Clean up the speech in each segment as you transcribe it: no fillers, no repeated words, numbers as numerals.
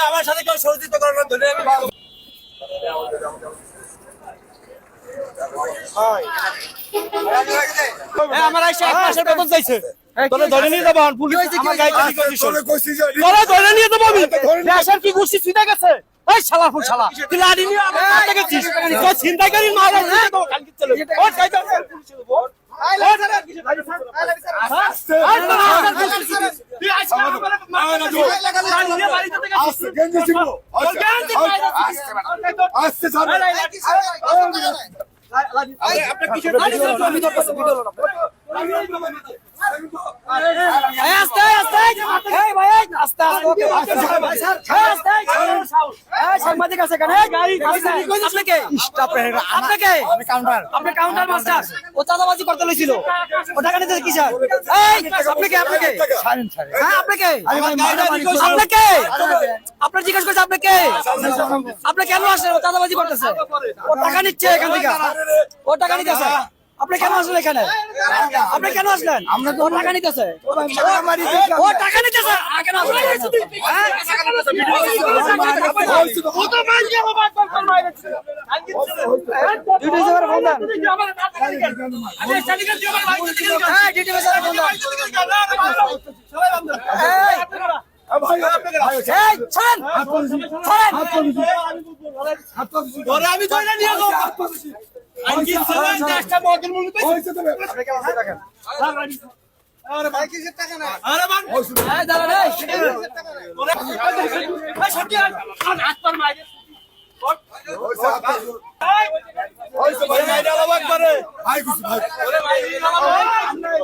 আমার সাথে কেউ সহযোগিতা করে না ধরে আমি আমার আইসা এক মাসের বেতন চাইছে তোরে ধরে নিয়ে যাবো পুলিশ আমার গাড়িতে কি করিস তোরে ধরে নিয়ে যাবো আমি দেশের কি গুষ্টি ছুটে গেছে এই শালা ফুল শালা তুই লাড়ি নিয়ে আমার কাছে গেছিস তুই ছিনতাইকারী মাল আছে তো কালকে চলে ও যাইতো পুলিশ বল সাংবাদিক আছে কাউন্টার মাস্টার ও চাঁদাবাজি করতে লইছিল ও টাকা নিতে কি স্যার আপনাকে আপনার জিজ্ঞেস করছে আপনাকে আপনি কেন আসলেন ও চাঁদাবাজি করতেছে ও টাকা নিচ্ছে এখান থেকে ও টাকা নিতেছে আপনি কেন আসলেন এখানে আপনি কেন আসলেন ও টাকা নিতেছে ও টাকা নিতেছে কেন আসলেন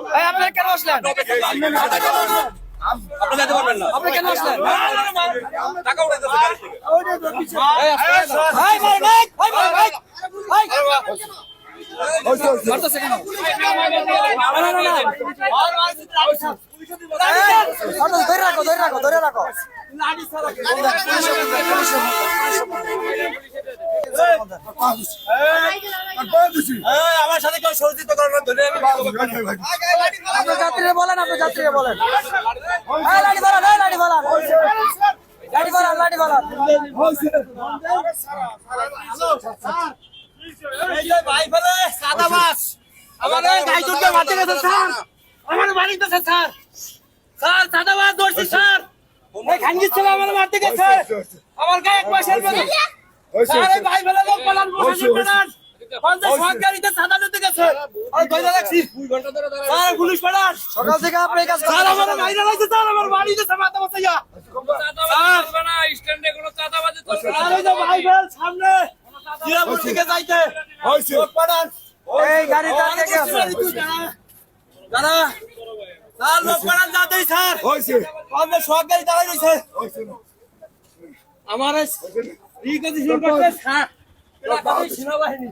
আমি আপনার কেন আসলেন আপনি যেতে পারবেন না আপনি কেন আসলেন টাকা উঠাইতে ধরে রাখো আমার সাথে কেউ সহযোগিতা করে না ধরে আপনার যাত্রীরা বলেন লাঠি বলান ভাই ফেলে সাদা মাছ আমার গাই দুটো মারতে গেছে স্যার আমার বাড়িতে স্যার সাদা মাছ ধরছি স্যার এই খাঙ্গি ছেলে আমার মারতে গেছে আমার গায়ে এক মাসের বেতন স্যার এই ভাই ফেলে লোক পালান বসান পঞ্চাশ সরকারিতে সাদা দিতে গেছে আর কইরা রাখছি 2 ঘন্টা ধরে স্যার পুলিশ পাঠান সকাল থেকে আপনি কাজ স্যার আমার মাইরা লাইছে স্যার আমার বাড়িতে মাথা বসাইয়া স্যার না স্ট্যান্ডে কোনো চাঁদাবাজি চলবে না এই যে ভাই ফেল সামনে জিরাপুর থেকে যাইতে হইছে লোক পাঠান এই গাড়ি দাঁড়িয়ে গেছে দাদা স্যার লোক পাঠান যাতেই স্যার হইছে আমরা সরকারি দাঁড়াই রইছে হইছে আমার এই কন্ডিশন করতে স্যার সেনাবাহিনী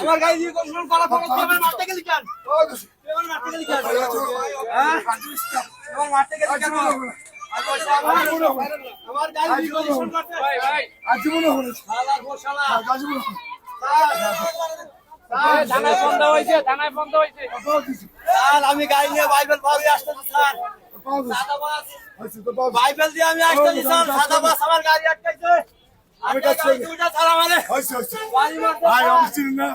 আমার গাড়ি দিয়ে কন্ট্রোল করা আমার মারতে গেলি কেন আমার মারতে গেলি কেন আমার মারতে গেলি কেন আমার গাড়ি দিয়ে কন্ট্রোল করতে ভাই আজীবন হলো শালা গো শালা আজীবন থানায় বন্ধ হইছে স্যার আমি গাড়ি নিয়ে বাইবেল পাওয়া আসতেছি স্যার সাদা বাস বাইবেল দিয়ে আমি আসতেছি স্যার সাদা বাস আমার গাড়ি আটকাইছে আমি কাজ করি দুইটা ছাড়া মানে হইছে ভাই আমি চিনি না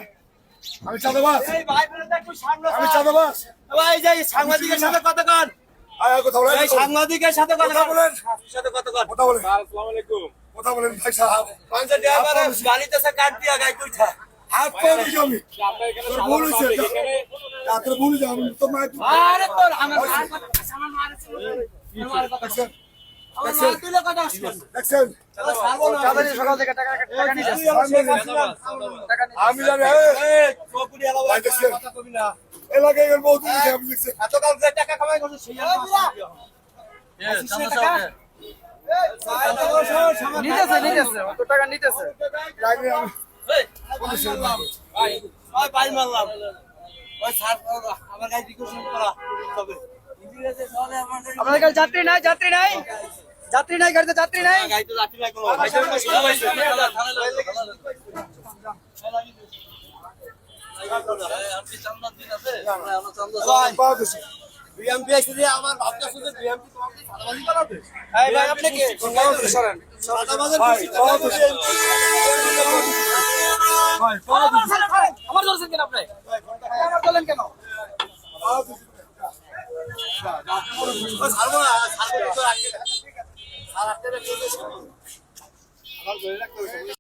আমি চাঁদাবাজ এই বাইবেলটা একটু সামনে আমি চাঁদাবাজ ভাই যাই সাংবাদিকের সাথে কথা কন আয় কথা বলেন এই সাংবাদিকের সাথে কথা বলেন কথা বলেন আসসালামু আলাইকুম কথা বলেন ভাই সাহেব পাঁচটা ড্রাইভার গাড়িতে সে কাট দিয়া গাড়ি কইছা হাত পড়ে জমি ভুল হইছে রাতে ভুল যাও তো মার আরে তোর আমার সামান মারছে আমি জানি এলাকায় বহুত এতকাল যে টাকা কামাই করছে নিতেছে অত টাকা নিতেছে আমার গাড়ি রিকোয়েস্ট করা তবে আপনাদের কাছে যাত্রী নাই গাড়িতে যাত্রী নাই গাড়িতে যাত্রী নাই কোনো আপনি চান্দার দিন আছে আমরা চান্দা বিএমপি এসে যে আমার ভাবতে শুধু বিএমপি তোমাকে সাদাবাজি বানাবে। এই ভাই আপনি কে? সাদাবাজের ভাই, বেশি পাওয়া টাকা দিছে। ভাই, আমার ধরছেন কেন আপনি? আমার ধরলেন কেন? ছাড়বো না, ছাড়বো না, তো রাখতে না। আর রাখতে না, কেউ বেশি। আমার ধরে রাখতে হবে।